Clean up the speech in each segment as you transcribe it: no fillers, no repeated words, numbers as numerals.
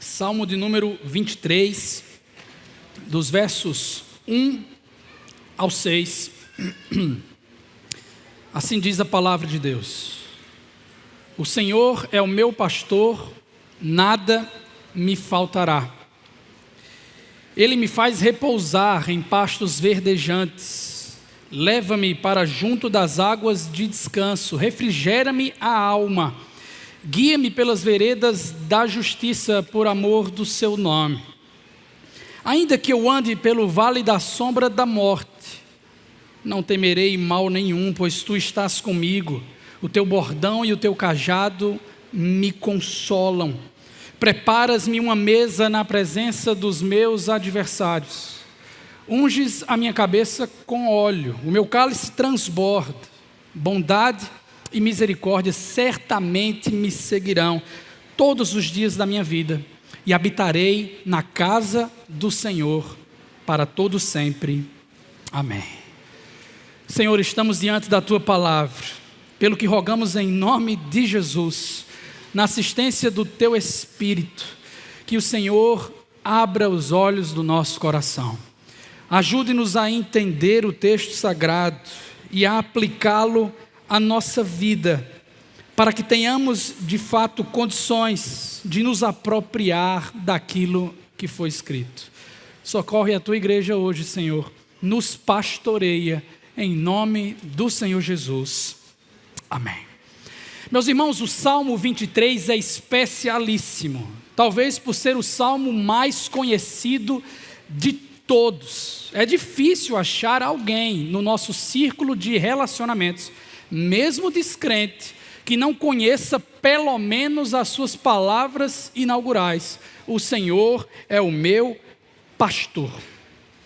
Salmo de número 23, dos versos 1 ao 6. Assim diz a palavra de Deus: O Senhor é o meu pastor, nada me faltará. Ele me faz repousar em pastos verdejantes, leva-me para junto das águas de descanso, refrigera-me a alma, guia-me pelas veredas da justiça por amor do seu nome. Ainda que eu ande pelo vale da sombra da morte, não temerei mal nenhum, pois tu estás comigo. O teu bordão e o teu cajado me consolam. Preparas-me uma mesa na presença dos meus adversários. Unges a minha cabeça com óleo, o meu cálice transborda. Bondade e misericórdia certamente me seguirão todos os dias da minha vida, e habitarei na casa do Senhor para todo sempre. Amém. Senhor, estamos diante da Tua palavra, pelo que rogamos em nome de Jesus, na assistência do Teu Espírito, que o Senhor abra os olhos do nosso coração. Ajude-nos a entender o texto sagrado e a aplicá-lo à nossa vida, para que tenhamos de fato condições de nos apropriar daquilo que foi escrito. Socorre a Tua igreja hoje, Senhor, nos pastoreia, em nome do Senhor Jesus. Amém. Meus irmãos, o Salmo 23 é especialíssimo, talvez por ser o salmo mais conhecido de todos. É difícil achar alguém no nosso círculo de relacionamentos, mesmo descrente, que não conheça pelo menos as suas palavras inaugurais: o Senhor é o meu pastor.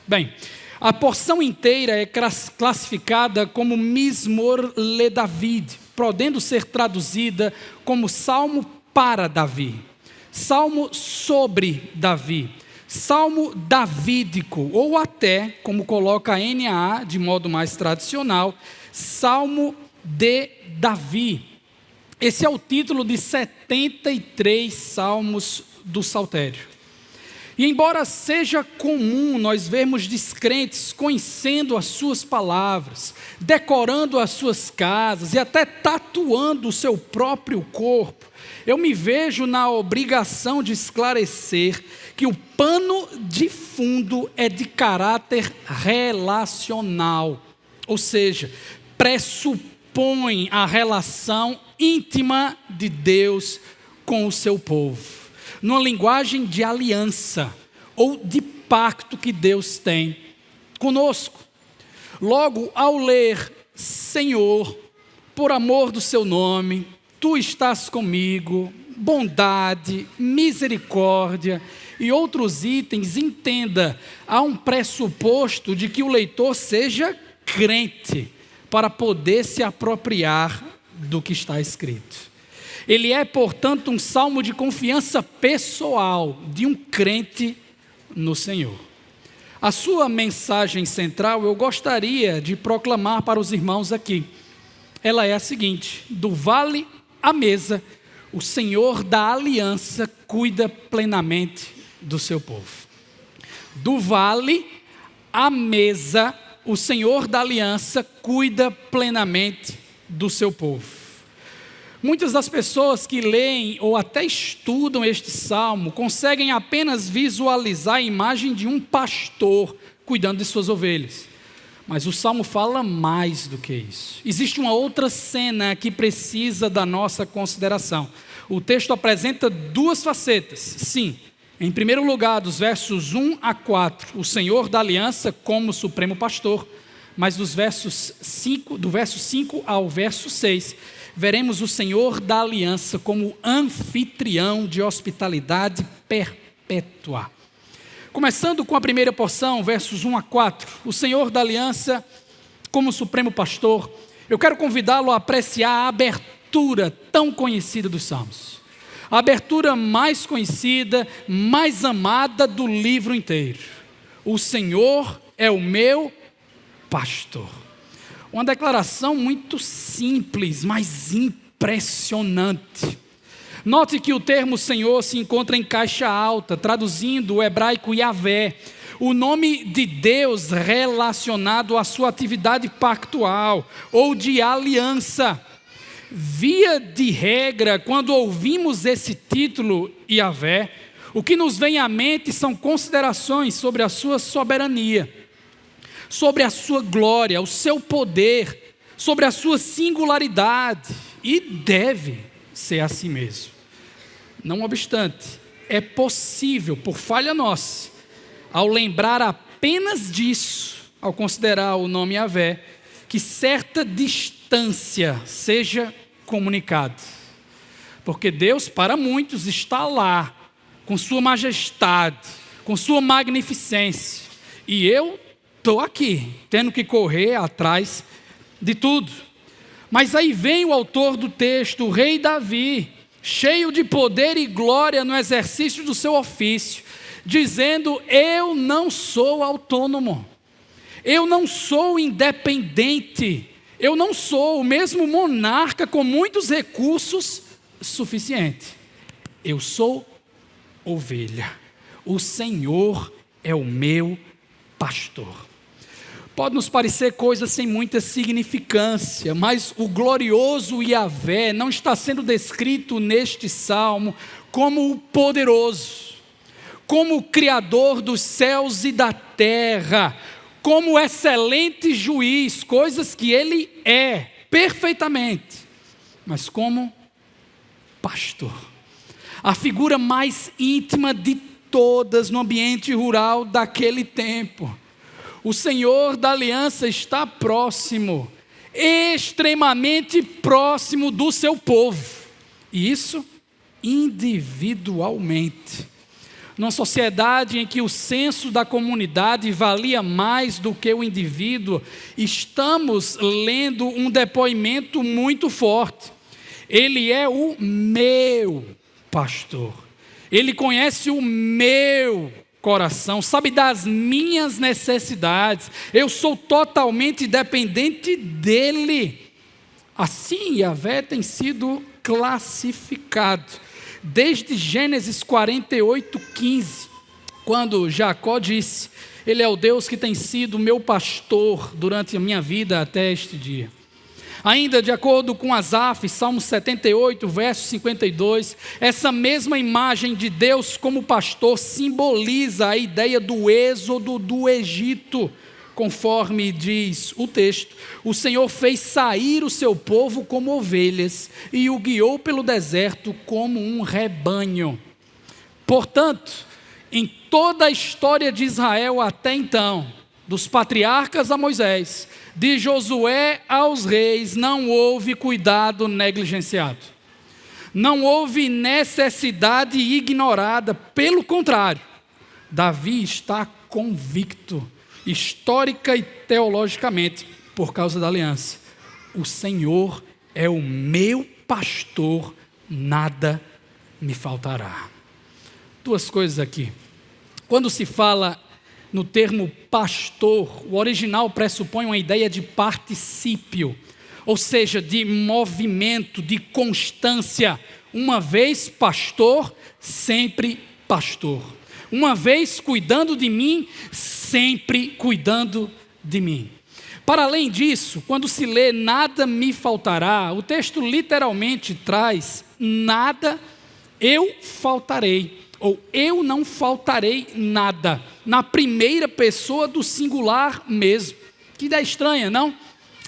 Bem, a porção inteira é classificada como Mismor le David, podendo ser traduzida como Salmo para Davi, Salmo sobre Davi, Salmo davídico, ou até, como coloca a NAA de modo mais tradicional, Salmo de Davi. Esse é o título de 73 salmos do Saltério. E embora seja comum nós vermos descrentes conhecendo as suas palavras, decorando as suas casas e até tatuando o seu próprio corpo, eu me vejo na obrigação de esclarecer que o pano de fundo é de caráter relacional, ou seja, pressupõe a relação íntima de Deus com o seu povo, numa linguagem de aliança ou de pacto que Deus tem conosco. Logo, ao ler Senhor, por amor do seu nome, tu estás comigo, bondade, misericórdia e outros itens, entenda, há um pressuposto de que o leitor seja crente para poder se apropriar do que está escrito. Ele é, portanto, um salmo de confiança pessoal de um crente no Senhor. A sua mensagem central eu gostaria de proclamar para os irmãos aqui. Ela é a seguinte: do vale à mesa, o Senhor da aliança cuida plenamente do seu povo. Do vale à mesa, o Senhor da aliança cuida plenamente do seu povo. Muitas das pessoas que leem ou até estudam este salmo conseguem apenas visualizar a imagem de um pastor cuidando de suas ovelhas. Mas o salmo fala mais do que isso. Existe uma outra cena que precisa da nossa consideração. O texto apresenta duas facetas. Sim, em primeiro lugar, dos versos 1 a 4, o Senhor da aliança como supremo pastor. Mas do verso 5 ao verso 6, veremos o Senhor da aliança como anfitrião de hospitalidade perpétua. Começando com a primeira porção, versos 1 a 4, o Senhor da aliança como supremo pastor, eu quero convidá-lo a apreciar a abertura tão conhecida dos Salmos. A abertura mais conhecida, mais amada do livro inteiro. O Senhor é o meu pastor. Uma declaração muito simples, mas impressionante. Note que o termo Senhor se encontra em caixa alta, traduzindo o hebraico Yahvé, o nome de Deus relacionado à sua atividade pactual ou de aliança. Via de regra, quando ouvimos esse título Yahvé, o que nos vem à mente são considerações sobre a sua soberania, sobre a sua glória, o seu poder, sobre a sua singularidade, e deve ser assim mesmo. Não obstante, é possível, por falha nossa, ao lembrar apenas disso, ao considerar o nome Yahvé, que certa distância seja comunicada. Porque Deus, para muitos, está lá, com sua majestade, com sua magnificência. E eu estou aqui, tendo que correr atrás de tudo. Mas aí vem o autor do texto, o rei Davi, cheio de poder e glória no exercício do seu ofício, dizendo: eu não sou autônomo, eu não sou independente, eu não sou o mesmo monarca com muitos recursos suficiente. Eu sou ovelha, o Senhor é o meu pastor. Pode nos parecer coisa sem muita significância, mas o glorioso Yahvé não está sendo descrito neste salmo como o poderoso, como o Criador dos céus e da terra, como o excelente juiz, coisas que ele é perfeitamente, mas como pastor, a figura mais íntima de todas no ambiente rural daquele tempo. O Senhor da aliança está próximo, extremamente próximo do seu povo, e isso individualmente. Numa sociedade em que o senso da comunidade valia mais do que o indivíduo, estamos lendo um depoimento muito forte. Ele é o meu pastor, ele conhece o meu coração, sabe das minhas necessidades, eu sou totalmente dependente dele. Assim, Yahvé tem sido classificado desde Gênesis 48:15, quando Jacó disse: ele é o Deus que tem sido meu pastor durante a minha vida até este dia. Ainda de acordo com Asaf, Salmo 78, verso 52, essa mesma imagem de Deus como pastor simboliza a ideia do êxodo do Egito. Conforme diz o texto, o Senhor fez sair o seu povo como ovelhas e o guiou pelo deserto como um rebanho. Portanto, em toda a história de Israel até então, dos patriarcas a Moisés, de Josué aos reis, não houve cuidado negligenciado, não houve necessidade ignorada. Pelo contrário, Davi está convicto, histórica e teologicamente, por causa da aliança: o Senhor é o meu pastor, nada me faltará. Duas coisas aqui. Quando se fala no termo pastor, o original pressupõe uma ideia de particípio, ou seja, de movimento, de constância. Uma vez pastor, sempre pastor. Uma vez cuidando de mim, sempre cuidando de mim. Para além disso, quando se lê nada me faltará, o texto literalmente traz nada eu faltarei, ou eu não faltarei nada, na primeira pessoa do singular mesmo. Que ideia estranha, não?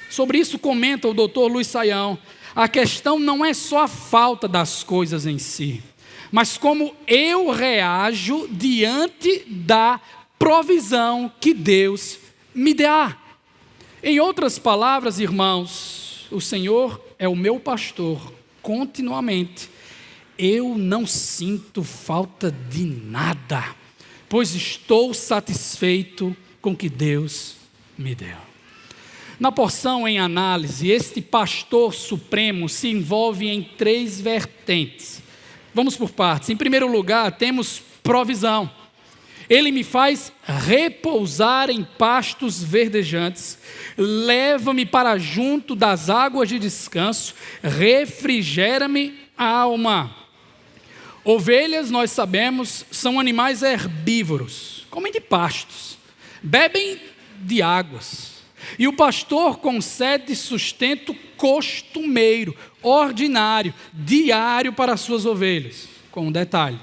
Sobre isso comenta o Dr. Luiz Saião: a questão não é só a falta das coisas em si, mas como eu reajo diante da provisão que Deus me dá. Em outras palavras, irmãos, o Senhor é o meu pastor continuamente. Eu não sinto falta de nada, pois estou satisfeito com o que Deus me deu. Na porção em análise, este pastor supremo se envolve em três vertentes. Vamos por partes. Em primeiro lugar, temos provisão. Ele me faz repousar em pastos verdejantes, leva-me para junto das águas de descanso, refrigera-me a alma. Ovelhas, nós sabemos, são animais herbívoros, comem de pastos, bebem de águas. E o pastor concede sustento costumeiro, ordinário, diário para as suas ovelhas. Com um detalhe: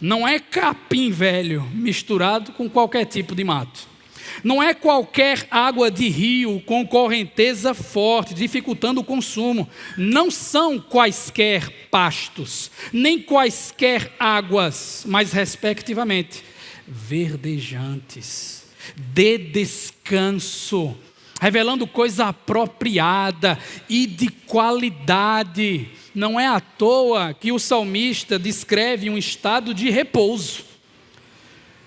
não é capim velho misturado com qualquer tipo de mato. Não é qualquer água de rio com correnteza forte, dificultando o consumo. Não são quaisquer pastos, nem quaisquer águas, mas respectivamente verdejantes, de descanso, revelando coisa apropriada e de qualidade. Não é à toa que o salmista descreve um estado de repouso,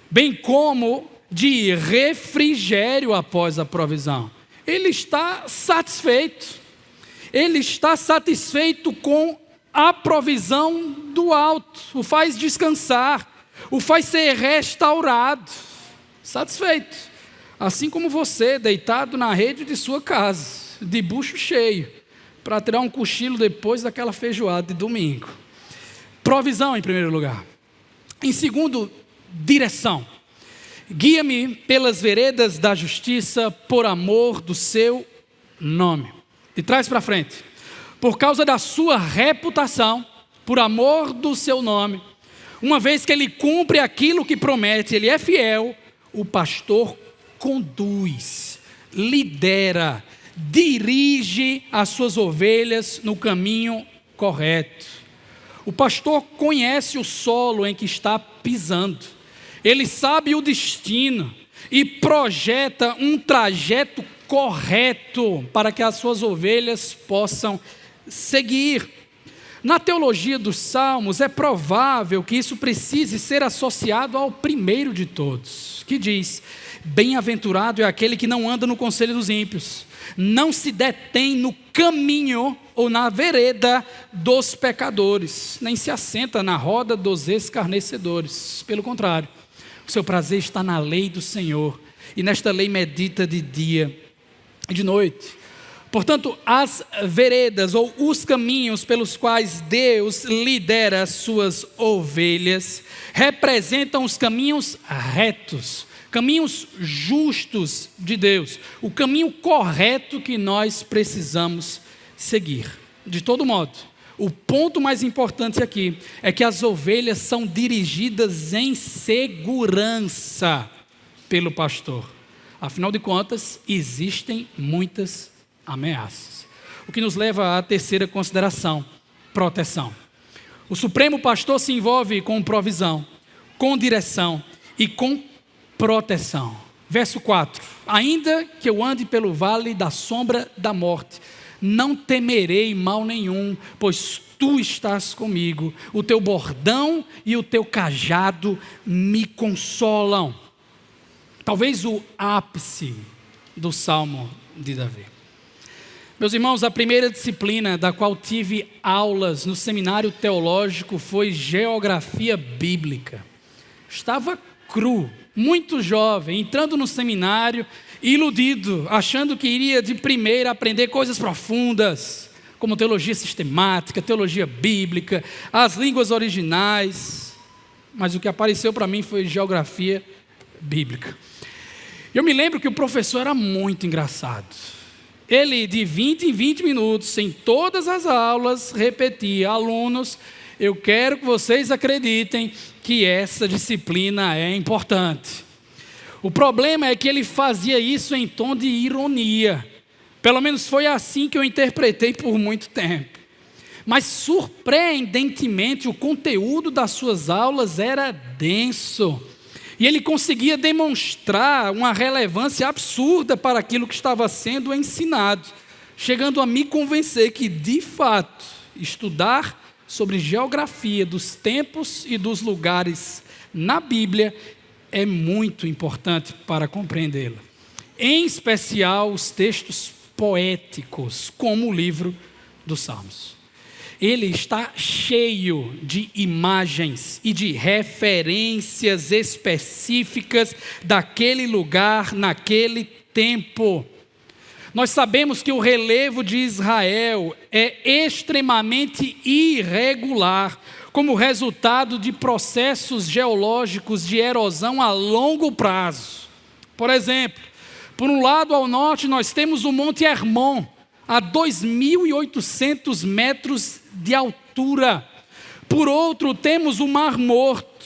bem como de refrigério após a provisão. Ele está satisfeito. Ele está satisfeito com a provisão do alto. O faz descansar, o faz ser restaurado. Satisfeito. Assim como você, deitado na rede de sua casa, de bucho cheio, para tirar um cochilo depois daquela feijoada de domingo. Provisão em primeiro lugar. Em segundo, direção. Guia-me pelas veredas da justiça por amor do seu nome. De trás para frente. Por causa da sua reputação, por amor do seu nome, uma vez que ele cumpre aquilo que promete, ele é fiel, o pastor conduz, lidera, dirige as suas ovelhas no caminho correto. O pastor conhece o solo em que está pisando. Ele sabe o destino e projeta um trajeto correto para que as suas ovelhas possam seguir. Na teologia dos Salmos, é provável que isso precise ser associado ao primeiro de todos, que diz: bem-aventurado é aquele que não anda no conselho dos ímpios, não se detém no caminho ou na vereda dos pecadores, nem se assenta na roda dos escarnecedores. Pelo contrário, o seu prazer está na lei do Senhor, e nesta lei medita de dia e de noite. Portanto, as veredas ou os caminhos pelos quais Deus lidera as suas ovelhas representam os caminhos retos, caminhos justos de Deus, o caminho correto que nós precisamos seguir. De todo modo, o ponto mais importante aqui é que as ovelhas são dirigidas em segurança pelo pastor. Afinal de contas, existem muitas ameaças. O que nos leva à terceira consideração: proteção. O Supremo Pastor se envolve com provisão, com direção e com proteção. Verso 4: ainda que eu ande pelo vale da sombra da morte, não temerei mal nenhum, pois tu estás comigo, o teu bordão e o teu cajado me consolam. Talvez o ápice do Salmo de Davi. Meus irmãos, a primeira disciplina da qual tive aulas no seminário teológico foi geografia bíblica. Estava cru, muito jovem, entrando no seminário, iludido, achando que iria de primeira aprender coisas profundas, como teologia sistemática, teologia bíblica, as línguas originais. Mas o que apareceu para mim foi geografia bíblica. Eu me lembro que o professor era muito engraçado. Ele, de 20 em 20 minutos, em todas as aulas, repetia: alunos, eu quero que vocês acreditem que essa disciplina é importante. O problema é que ele fazia isso em tom de ironia. Pelo menos foi assim que eu interpretei por muito tempo. Mas, surpreendentemente, o conteúdo das suas aulas era denso. E ele conseguia demonstrar uma relevância absurda para aquilo que estava sendo ensinado, chegando a me convencer que, de fato, estudar sobre geografia dos tempos e dos lugares na Bíblia é muito importante para compreendê-la. Em especial os textos poéticos, como o livro dos Salmos. Ele está cheio de imagens e de referências específicas daquele lugar, naquele tempo. Nós sabemos que o relevo de Israel é extremamente irregular, como resultado de processos geológicos de erosão a longo prazo. Por exemplo, por um lado ao norte nós temos o Monte Hermon, a 2.800 metros de altura. Por outro, temos o Mar Morto,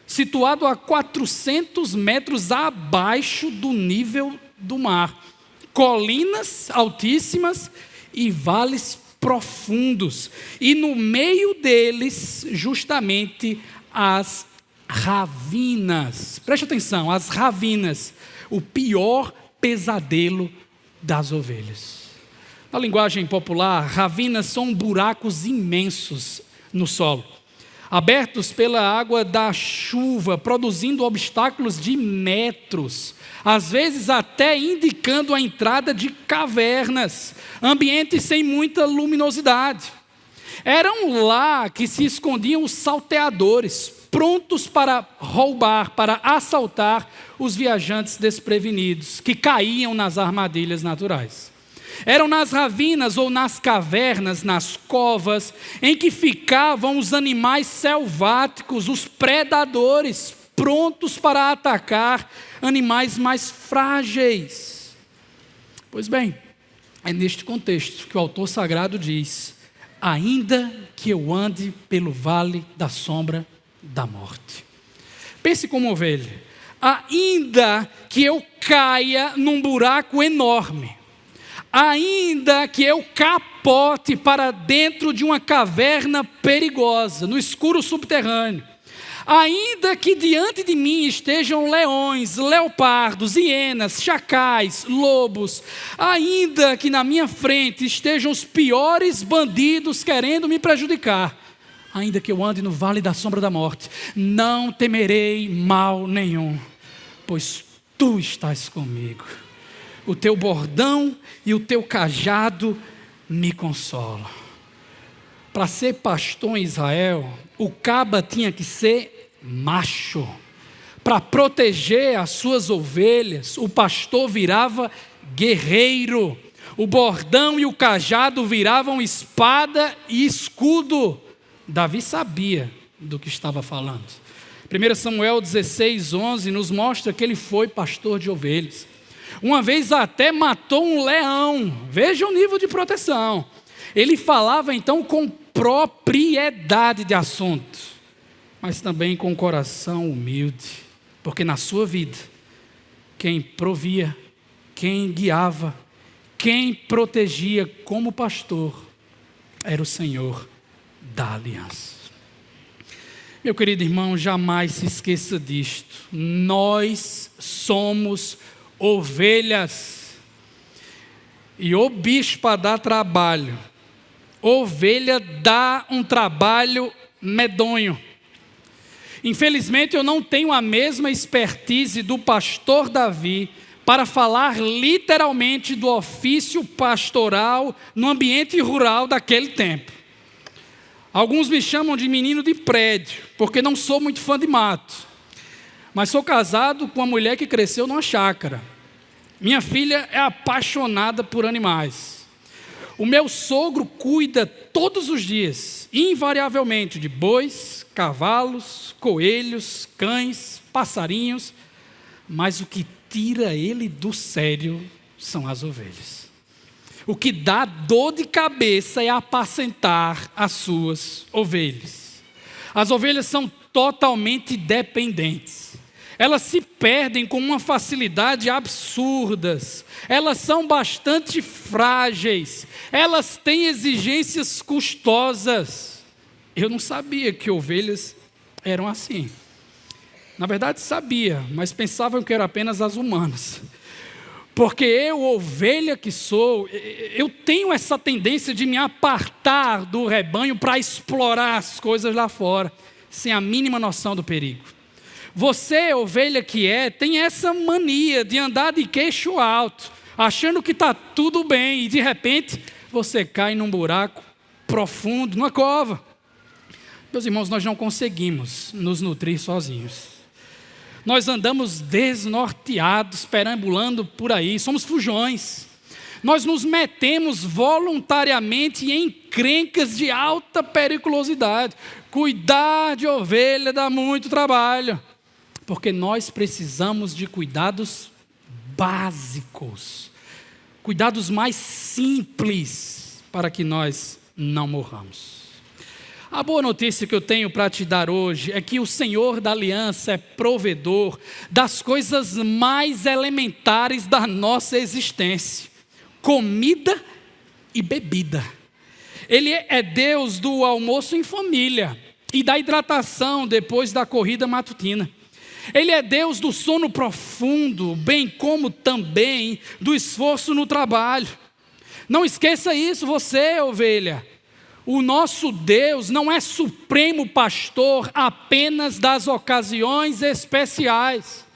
situado a 400 metros abaixo do nível do mar. Colinas altíssimas e vales profundos. E no meio deles, justamente, as ravinas. Preste atenção, as ravinas, o pior pesadelo das ovelhas. Na linguagem popular, ravinas são buracos imensos no solo, abertos pela água da chuva, produzindo obstáculos de metros, às vezes até indicando a entrada de cavernas, ambientes sem muita luminosidade. Eram lá que se escondiam os salteadores, prontos para roubar, para assaltar os viajantes desprevenidos, que caíam nas armadilhas naturais. Eram nas ravinas ou nas cavernas, nas covas, em que ficavam os animais selváticos, os predadores, prontos para atacar animais mais frágeis. Pois bem, é neste contexto que o autor sagrado diz: ainda que eu ande pelo vale da sombra da morte. Pense como ovelha. Ainda que eu caia num buraco enorme, ainda que eu capote para dentro de uma caverna perigosa, no escuro subterrâneo, ainda que diante de mim estejam leões, leopardos, hienas, chacais, lobos, ainda que na minha frente estejam os piores bandidos querendo me prejudicar, ainda que eu ande no vale da sombra da morte, não temerei mal nenhum, pois tu estás comigo. O teu bordão e o teu cajado me consolam. Para ser pastor em Israel, o caba tinha que ser macho. Para proteger as suas ovelhas, o pastor virava guerreiro. O bordão e o cajado viravam espada e escudo. Davi sabia do que estava falando. 1 Samuel 16:11 nos mostra que ele foi pastor de ovelhas. Uma vez até matou um leão. Veja o nível de proteção. Ele falava então com propriedade de assunto, mas também com coração humilde, porque na sua vida, quem provia, quem guiava, quem protegia como pastor, era o Senhor da aliança. Meu querido irmão, jamais se esqueça disto. Nós somos ovelhas, e o bicho para dar trabalho, ovelha dá um trabalho medonho. Infelizmente eu não tenho a mesma expertise do pastor Davi para falar literalmente do ofício pastoral no ambiente rural daquele tempo. Alguns me chamam de menino de prédio, porque não sou muito fã de mato. Mas sou casado com uma mulher que cresceu numa chácara. Minha filha é apaixonada por animais. O meu sogro cuida todos os dias, invariavelmente, de bois, cavalos, coelhos, cães, passarinhos. Mas o que tira ele do sério são as ovelhas. O que dá dor de cabeça é apacentar as suas ovelhas. As ovelhas são totalmente dependentes. Elas se perdem com uma facilidade absurda. Elas são bastante frágeis. Elas têm exigências custosas. Eu não sabia que ovelhas eram assim. Na verdade sabia, mas pensavam que eram apenas as humanas. Porque eu, ovelha que sou, eu tenho essa tendência de me apartar do rebanho para explorar as coisas lá fora, sem a mínima noção do perigo. Você, ovelha que tem essa mania de andar de queixo alto, achando que está tudo bem, e de repente você cai num buraco profundo, numa cova. Meus irmãos, nós não conseguimos nos nutrir sozinhos. Nós andamos desnorteados, perambulando por aí, somos fujões. Nós nos metemos voluntariamente em encrencas de alta periculosidade. cuidar de ovelha dá muito trabalho, porque nós precisamos de cuidados básicos, cuidados mais simples, para que nós não morramos. A boa notícia que eu tenho para te dar hoje é que o Senhor da aliança é provedor das coisas mais elementares da nossa existência: comida e bebida. Ele é Deus do almoço em família e da hidratação depois da corrida matutina. Ele é Deus do sono profundo, bem como também do esforço no trabalho. Não esqueça isso, você, ovelha. O nosso Deus não é supremo pastor apenas das ocasiões especiais.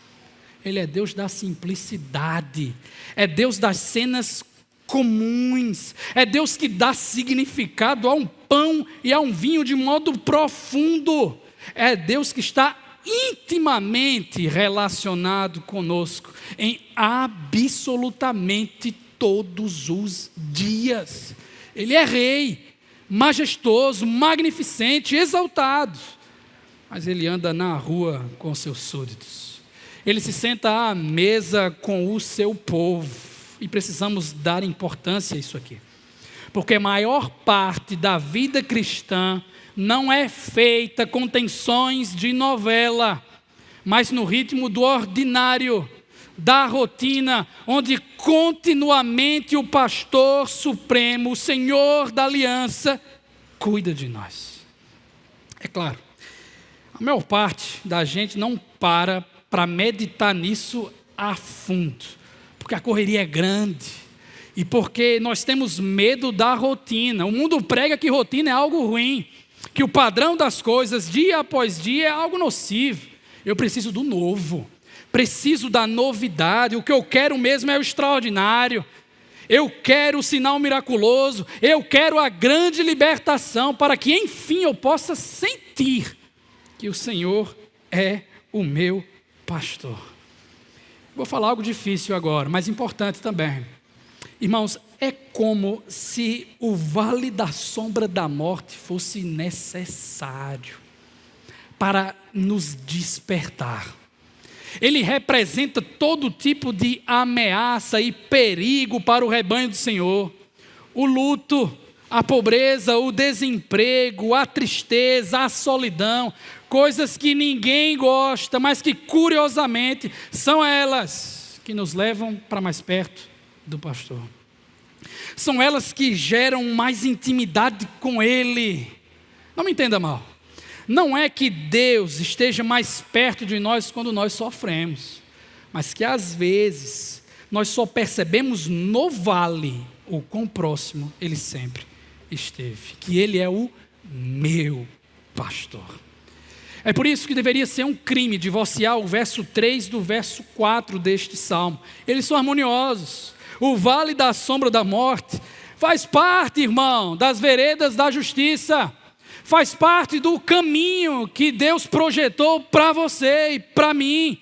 Ele é Deus da simplicidade, é Deus das cenas comuns, é Deus que dá significado a um pão e a um vinho de modo profundo. É Deus que está intimamente relacionado conosco em absolutamente todos os dias. Ele é rei, majestoso, magnificente, exaltado, mas ele anda na rua com seus súditos. Ele se senta à mesa com o seu povo, e precisamos dar importância a isso aqui, porque a maior parte da vida cristã não é feita com tensões de novela, mas no ritmo do ordinário, da rotina, onde continuamente o pastor supremo, o Senhor da aliança, cuida de nós. É claro, a maior parte da gente não para meditar nisso a fundo, porque a correria é grande e porque nós temos medo da rotina. O mundo prega que rotina é algo ruim, que o padrão das coisas dia após dia é algo nocivo. Eu preciso do novo, preciso da novidade. O que eu quero mesmo é o extraordinário. Eu quero o sinal miraculoso, eu quero a grande libertação, para que enfim eu possa sentir que o Senhor é o meu pastor. Vou falar algo difícil agora, mas importante também. Irmãos, é como se o vale da sombra da morte fosse necessário para nos despertar. Ele representa todo tipo de ameaça e perigo para o rebanho do Senhor. O luto, a pobreza, o desemprego, a tristeza, a solidão, coisas que ninguém gosta, mas que curiosamente são elas que nos levam para mais perto do pastor. São elas que geram mais intimidade com Ele. Não me entenda mal. Não é que Deus esteja mais perto de nós quando nós sofremos, mas que às vezes nós só percebemos no vale o quão próximo Ele sempre esteve, que Ele é o meu pastor. É por isso que deveria ser um crime divorciar o verso 3 do verso 4 deste salmo. Eles são harmoniosos. O vale da sombra da morte faz parte, irmão, das veredas da justiça. Faz parte do caminho que Deus projetou para você e para mim,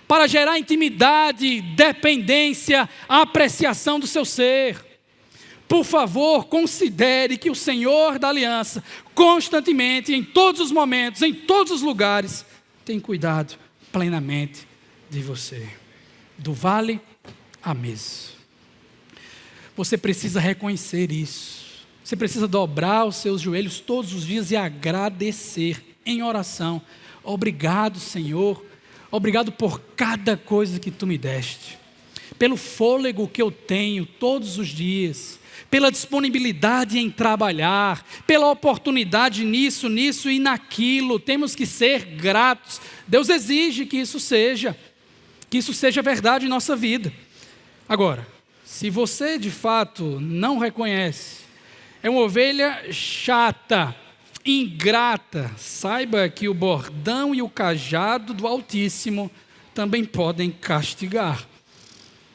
para gerar intimidade, dependência, apreciação do seu ser. Por favor, considere que o Senhor da aliança, constantemente, em todos os momentos, em todos os lugares, tem cuidado plenamente de você. Do vale à mesa. Você precisa reconhecer isso. Você precisa dobrar os seus joelhos todos os dias e agradecer em oração. Obrigado, Senhor. Obrigado por cada coisa que Tu me deste. Pelo fôlego que eu tenho todos os dias. Pela disponibilidade em trabalhar. Pela oportunidade nisso e naquilo. Temos que ser gratos. Deus exige que isso seja verdade em nossa vida. Agora, se você de fato não reconhece, é uma ovelha chata, ingrata, saiba que o bordão e o cajado do Altíssimo também podem castigar.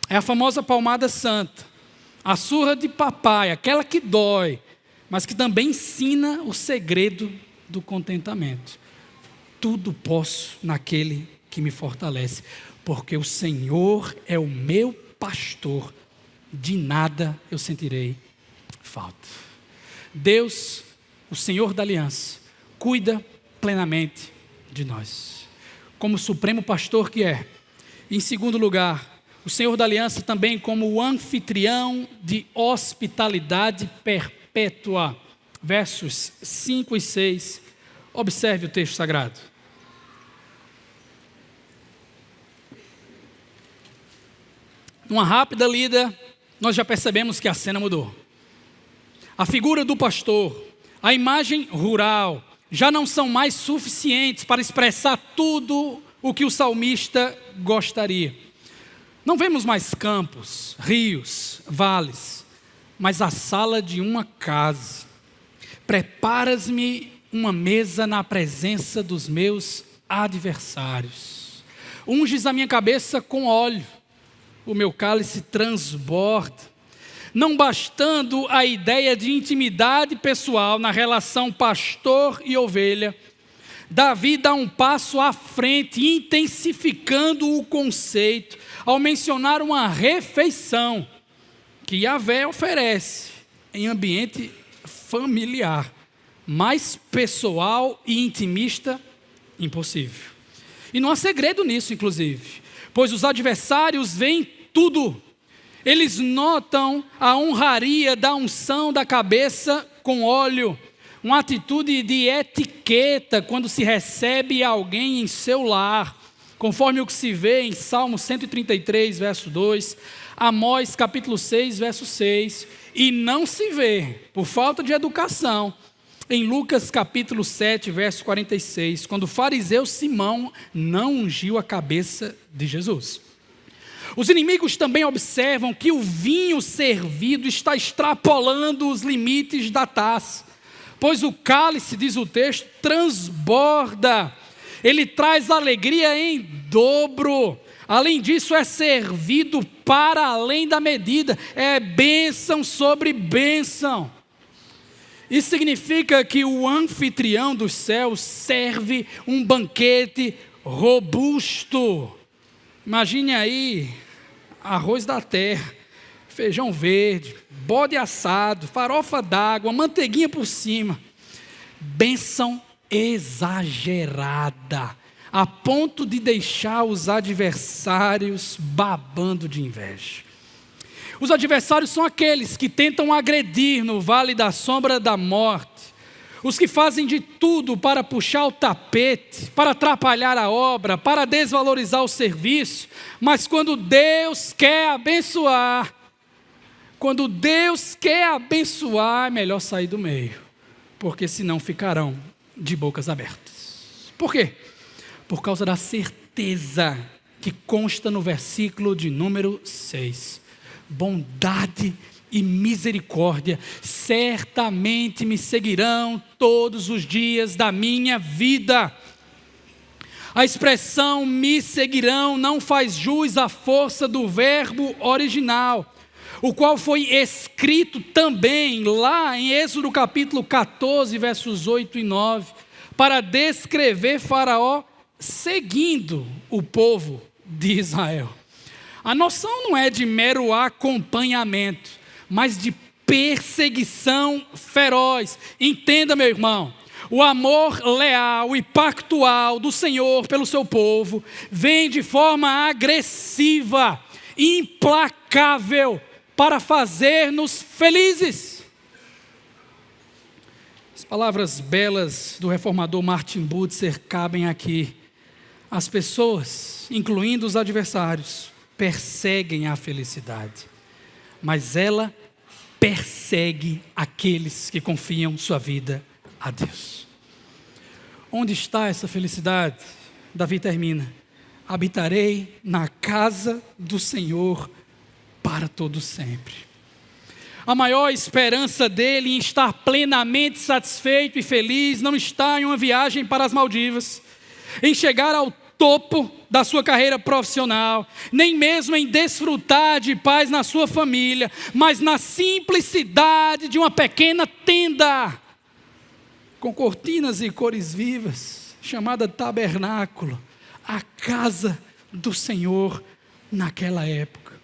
É a famosa palmada santa, a surra de papai, aquela que dói, mas que também ensina o segredo do contentamento. Tudo posso naquele que me fortalece, porque o Senhor é o meu pastor, de nada eu sentirei falta. Deus, o Senhor da aliança, cuida plenamente de nós, como supremo pastor que é. Em segundo lugar, o Senhor da Aliança também como o anfitrião de hospitalidade perpétua. Versos 5 e 6. Observe o texto sagrado. Numa rápida lida, nós já percebemos que a cena mudou. A figura do pastor, a imagem rural, já não são mais suficientes para expressar tudo o que o salmista gostaria. Não vemos mais campos, rios, vales, mas a sala de uma casa. Preparas-me uma mesa na presença dos meus adversários. Unges a minha cabeça com óleo, o meu cálice transborda. Não bastando a ideia de intimidade pessoal na relação pastor e ovelha, Davi dá um passo à frente, intensificando o conceito, ao mencionar uma refeição que Yahvé oferece em ambiente familiar, mais pessoal e intimista impossível. E não há segredo nisso, inclusive, pois os adversários veem tudo. Eles notam a honraria da unção da cabeça com óleo, uma atitude de etiqueta quando se recebe alguém em seu lar, conforme o que se vê em Salmo 133, verso 2, Amós capítulo 6, verso 6, e não se vê, por falta de educação, em Lucas capítulo 7, verso 46, quando o fariseu Simão não ungiu a cabeça de Jesus. Os inimigos também observam que o vinho servido está extrapolando os limites da taça, pois o cálice, diz o texto, transborda, ele traz alegria em dobro. Além disso, é servido para além da medida, é bênção sobre bênção. Isso significa que o anfitrião dos céus serve um banquete robusto. Imagine aí, arroz da terra, feijão verde, bode assado, farofa d'água, manteiguinha por cima. Bênção exagerada, a ponto de deixar os adversários babando de inveja. Os adversários são aqueles que tentam agredir no vale da sombra da morte, os que fazem de tudo para puxar o tapete, para atrapalhar a obra, para desvalorizar o serviço, mas quando Deus quer abençoar, é melhor sair do meio, porque senão ficarão de bocas abertas. Por quê? Por causa da certeza que consta no versículo de número 6. Bondade e misericórdia certamente me seguirão todos os dias da minha vida. A expressão me seguirão não faz jus à força do verbo original, o qual foi escrito também lá em Êxodo capítulo 14, versos 8 e 9, para descrever Faraó seguindo o povo de Israel. A noção não é de mero acompanhamento, mas de perseguição feroz. Entenda, meu irmão, o amor leal e pactual do Senhor pelo seu povo vem de forma agressiva, implacável, para fazer-nos felizes. As palavras belas do reformador Martin Butzer cabem aqui. As pessoas, incluindo os adversários, perseguem a felicidade, mas ela persegue aqueles que confiam sua vida a Deus. Onde está essa felicidade? Davi termina: habitarei na casa do Senhor para todo sempre. A maior esperança dele em estar plenamente satisfeito e feliz não está em uma viagem para as Maldivas, em chegar ao topo da sua carreira profissional, nem mesmo em desfrutar de paz na sua família, mas na simplicidade de uma pequena tenda, com cortinas e cores vivas, chamada tabernáculo, a casa do Senhor naquela época.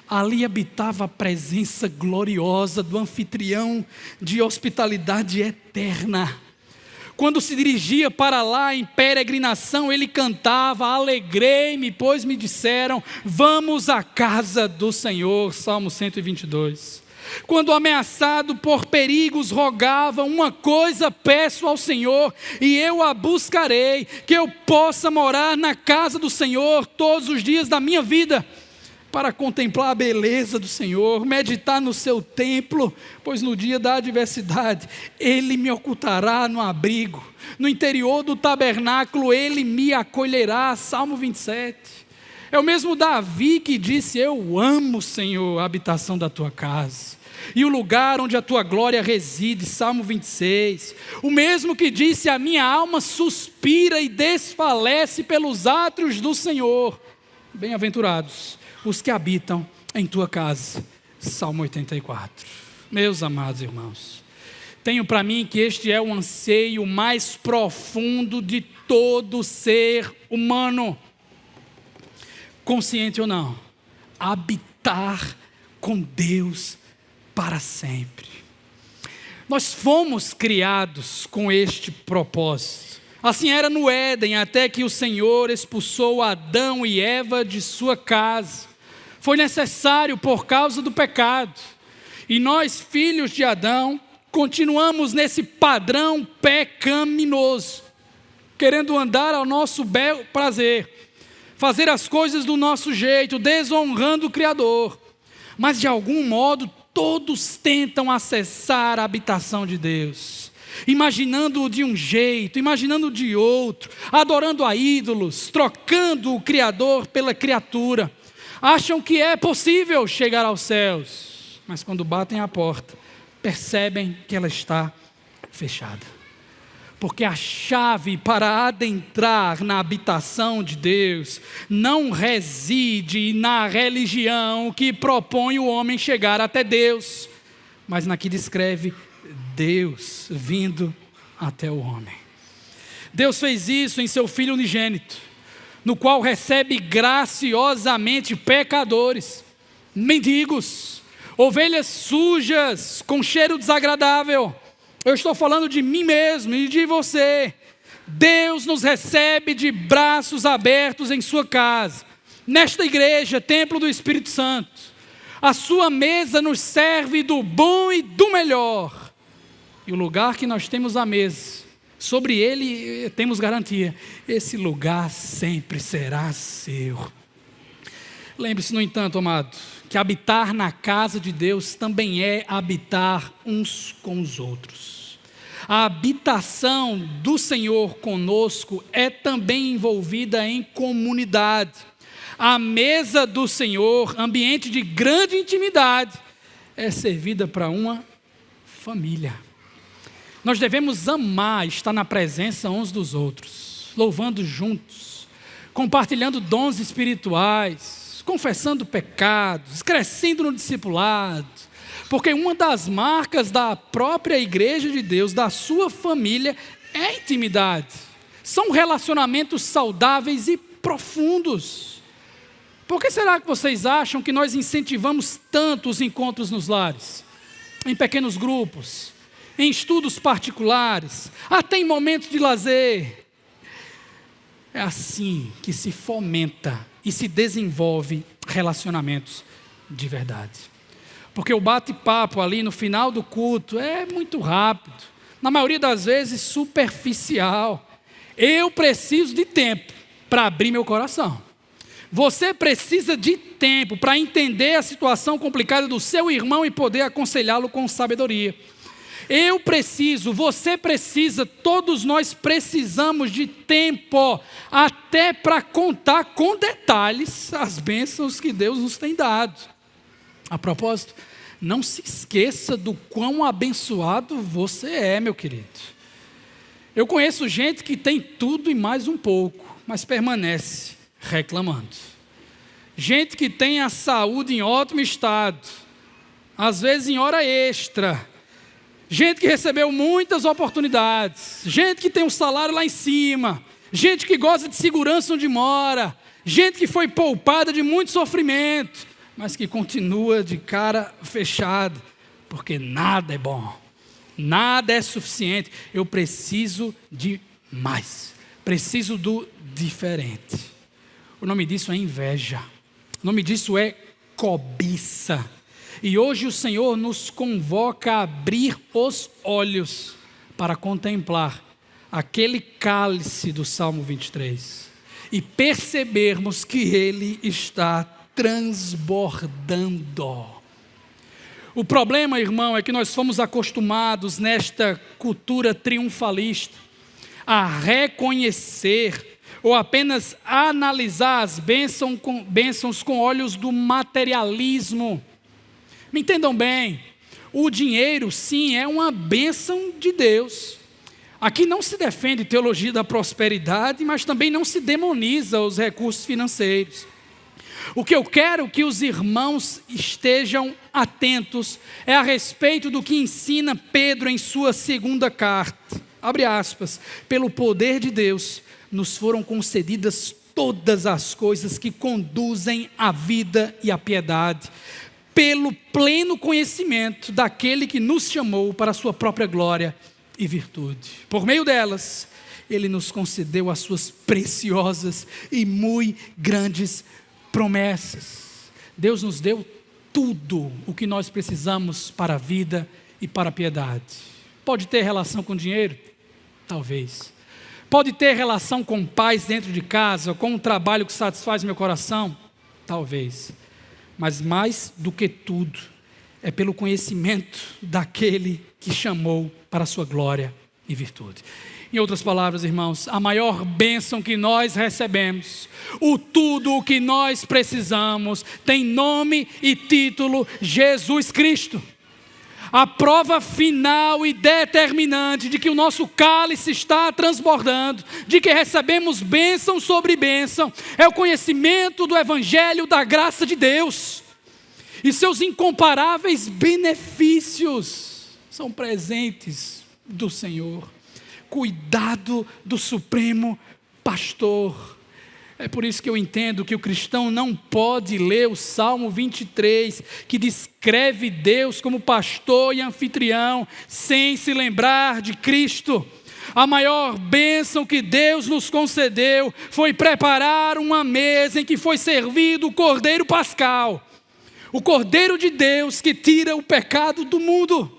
Ali habitava a presença gloriosa do anfitrião de hospitalidade eterna. Quando se dirigia para lá em peregrinação, ele cantava: alegrei-me, pois me disseram, vamos à casa do Senhor. Salmo 122. Quando ameaçado por perigos, rogava: uma coisa peço ao Senhor, e eu a buscarei, que eu possa morar na casa do Senhor todos os dias da minha vida, para contemplar a beleza do Senhor, meditar no seu templo, pois no dia da adversidade Ele me ocultará no abrigo, no interior do tabernáculo Ele me acolherá. Salmo 27. É o mesmo Davi que disse: eu amo, Senhor, a habitação da tua casa, e o lugar onde a tua glória reside. Salmo 26. O mesmo que disse: a minha alma suspira e desfalece pelos átrios do Senhor. Bem-aventurados os que habitam em tua casa. Salmo 84. Meus amados irmãos, tenho para mim que este é o anseio mais profundo de todo ser humano, consciente ou não: habitar com Deus para sempre. Nós fomos criados com este propósito. Assim era no Éden, até que o Senhor expulsou Adão e Eva de sua casa. Foi necessário por causa do pecado. E nós, filhos de Adão, continuamos nesse padrão pecaminoso, querendo andar ao nosso bel prazer, fazer as coisas do nosso jeito, desonrando o Criador. Mas de algum modo todos tentam acessar a habitação de Deus, imaginando-o de um jeito, imaginando de outro, adorando a ídolos, trocando o Criador pela criatura. Acham que é possível chegar aos céus, mas quando batem a porta, percebem que ela está fechada. Porque a chave para adentrar na habitação de Deus não reside na religião que propõe o homem chegar até Deus, mas na que descreve Deus vindo até o homem. Deus fez isso em seu Filho unigênito, no qual recebe graciosamente pecadores, mendigos, ovelhas sujas, com cheiro desagradável. Eu estou falando de mim mesmo e de você. Deus nos recebe de braços abertos em sua casa, nesta igreja, templo do Espírito Santo. A sua mesa nos serve do bom e do melhor. E o lugar que nós temos à mesa, sobre ele temos garantia: esse lugar sempre será seu. Lembre-se, no entanto, amado, que habitar na casa de Deus também é habitar uns com os outros. A habitação do Senhor conosco é também envolvida em comunidade. A mesa do Senhor, ambiente de grande intimidade, é servida para uma família. Nós devemos amar estar na presença uns dos outros, louvando juntos, compartilhando dons espirituais, confessando pecados, crescendo no discipulado, porque uma das marcas da própria igreja de Deus, da sua família, é a intimidade. São relacionamentos saudáveis e profundos. Por que será que vocês acham que nós incentivamos tanto os encontros nos lares? Em pequenos grupos, em estudos particulares, até em momentos de lazer. É assim que se fomenta e se desenvolve relacionamentos de verdade. Porque o bate-papo ali no final do culto é muito rápido, na maioria das vezes superficial. Eu preciso de tempo para abrir meu coração. Você precisa de tempo para entender a situação complicada do seu irmão e poder aconselhá-lo com sabedoria. Eu preciso, você precisa, todos nós precisamos de tempo, até para contar com detalhes as bênçãos que Deus nos tem dado. A propósito, não se esqueça do quão abençoado você é, meu querido. Eu conheço gente que tem tudo e mais um pouco, mas permanece reclamando. Gente que tem a saúde em ótimo estado, às vezes em hora extra. Gente que recebeu muitas oportunidades, gente que tem um salário lá em cima, gente que gosta de segurança onde mora, gente que foi poupada de muito sofrimento, mas que continua de cara fechada, porque nada é bom, Nada é suficiente. Eu preciso de mais. Preciso do diferente. O nome disso é inveja. O nome disso é cobiça. E hoje o Senhor nos convoca a abrir os olhos para contemplar aquele cálice do Salmo 23 e percebermos que ele está transbordando. O problema, irmão, é que nós fomos acostumados nesta cultura triunfalista a reconhecer ou apenas analisar as bênçãos com olhos do materialismo. Me entendam bem, o dinheiro sim é uma bênção de Deus. Aqui não se defende teologia da prosperidade, mas também não se demoniza os recursos financeiros. O que eu quero que os irmãos estejam atentos é a respeito do que ensina Pedro em sua segunda carta. Abre aspas, pelo poder de Deus nos foram concedidas todas as coisas que conduzem à vida e à piedade, pelo pleno conhecimento daquele que nos chamou para a sua própria glória e virtude. Por meio delas, Ele nos concedeu as suas preciosas e muito grandes promessas. Deus nos deu tudo o que nós precisamos para a vida e para a piedade. Pode ter relação com dinheiro? Talvez. Pode ter relação com paz dentro de casa, com um trabalho que satisfaz meu coração? Talvez. Mas mais do que tudo, é pelo conhecimento daquele que chamou para a sua glória e virtude. Em outras palavras, irmãos, a maior bênção que nós recebemos, tudo o que nós precisamos, tem nome e título: Jesus Cristo. A prova final e determinante de que o nosso cálice está transbordando, de que recebemos bênção sobre bênção, é o conhecimento do Evangelho da graça de Deus. E seus incomparáveis benefícios são presentes do Senhor. Cuidado do Supremo Pastor. É por isso que eu entendo que o cristão não pode ler o Salmo 23, que descreve Deus como pastor e anfitrião, sem se lembrar de Cristo. A maior bênção que Deus nos concedeu foi preparar uma mesa em que foi servido o Cordeiro Pascal, o Cordeiro de Deus que tira o pecado do mundo,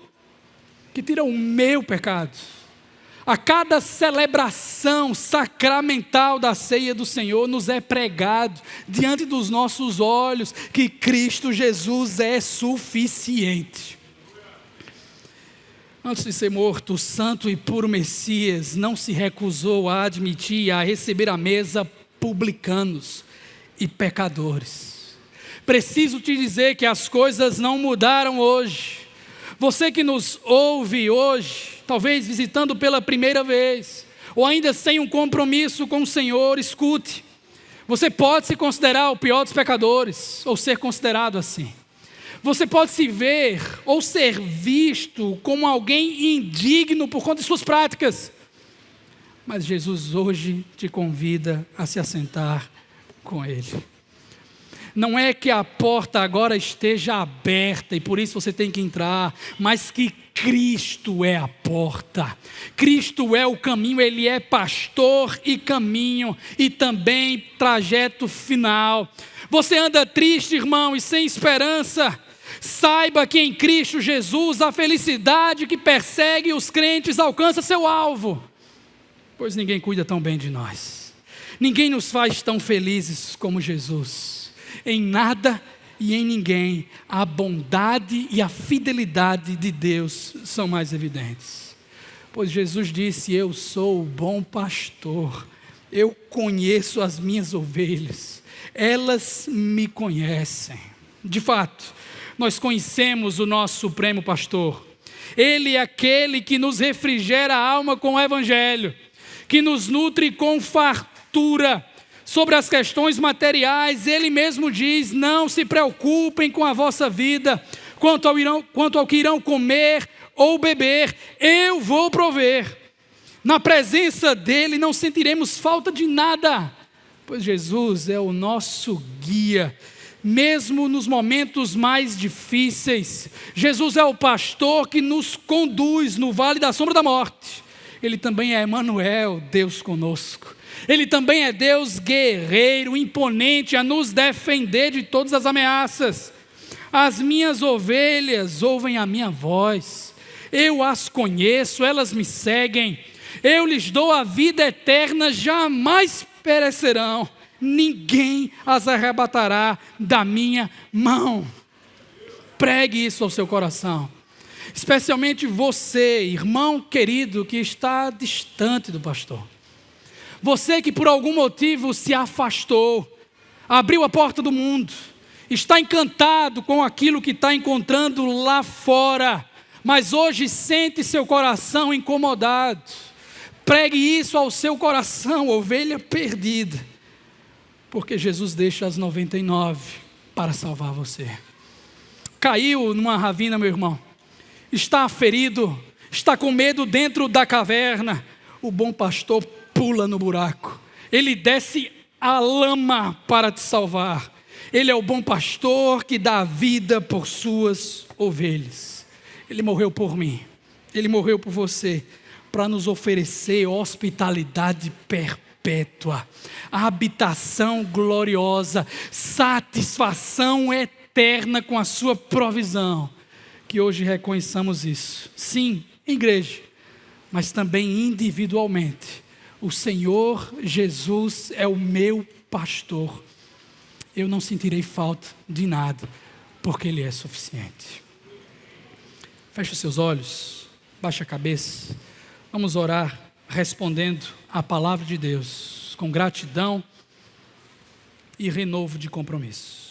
que tira o meu pecado. A cada celebração sacramental da ceia do Senhor, nos é pregado diante dos nossos olhos que Cristo Jesus é suficiente. Antes de ser morto, o santo e puro Messias não se recusou a admitir e a receber à mesa publicanos e pecadores. Preciso te dizer que as coisas não mudaram hoje. Você que nos ouve hoje, talvez visitando pela primeira vez, ou ainda sem um compromisso com o Senhor, escute. Você pode se considerar o pior dos pecadores, ou ser considerado assim. Você pode se ver ou ser visto como alguém indigno por conta de suas práticas. Mas Jesus hoje te convida a se assentar com Ele. Não é que a porta agora esteja aberta e por isso você tem que entrar, mas que Cristo é a porta. Cristo é o caminho, Ele é pastor e caminho e também trajeto final. Você anda triste, irmão, e sem esperança? Saiba que em Cristo Jesus a felicidade que persegue os crentes alcança seu alvo. Pois ninguém cuida tão bem de nós. Ninguém nos faz tão felizes como Jesus. Em nada e em ninguém a bondade e a fidelidade de Deus são mais evidentes. Pois Jesus disse: eu sou o bom pastor, eu conheço as minhas ovelhas, elas me conhecem. De fato, nós conhecemos o nosso supremo pastor. Ele é aquele que nos refrigera a alma com o Evangelho, que nos nutre com fartura. Sobre as questões materiais, Ele mesmo diz: não se preocupem com a vossa vida, quanto ao que irão comer ou beber, eu vou prover. Na presença dEle não sentiremos falta de nada, pois Jesus é o nosso guia, mesmo nos momentos mais difíceis. Jesus é o pastor que nos conduz no vale da sombra da morte. Ele também é Emanuel, Deus conosco. Ele também é Deus guerreiro, imponente a nos defender de todas as ameaças. As minhas ovelhas ouvem a minha voz, eu as conheço, elas me seguem. Eu lhes dou a vida eterna, jamais perecerão, ninguém as arrebatará da minha mão. Pregue isso ao seu coração, especialmente você, irmão querido, que está distante do pastor. Você que por algum motivo se afastou, abriu a porta do mundo, está encantado com aquilo que está encontrando lá fora, mas hoje sente seu coração incomodado. Pregue isso ao seu coração, ovelha perdida, porque Jesus deixa as 99 para salvar você. Caiu numa ravina, meu irmão, está ferido, está com medo dentro da caverna. O bom pastor pula no buraco, ele desce a lama para te salvar. Ele é o bom pastor que dá a vida por suas ovelhas. Ele morreu por mim, ele morreu por você, para nos oferecer hospitalidade perpétua, habitação gloriosa, satisfação eterna com a sua provisão. Que hoje reconheçamos isso, sim, igreja, mas também individualmente. O Senhor Jesus é o meu pastor, eu não sentirei falta de nada, porque Ele é suficiente. Feche os seus olhos, baixe a cabeça, vamos orar respondendo à palavra de Deus, com gratidão e renovo de compromisso.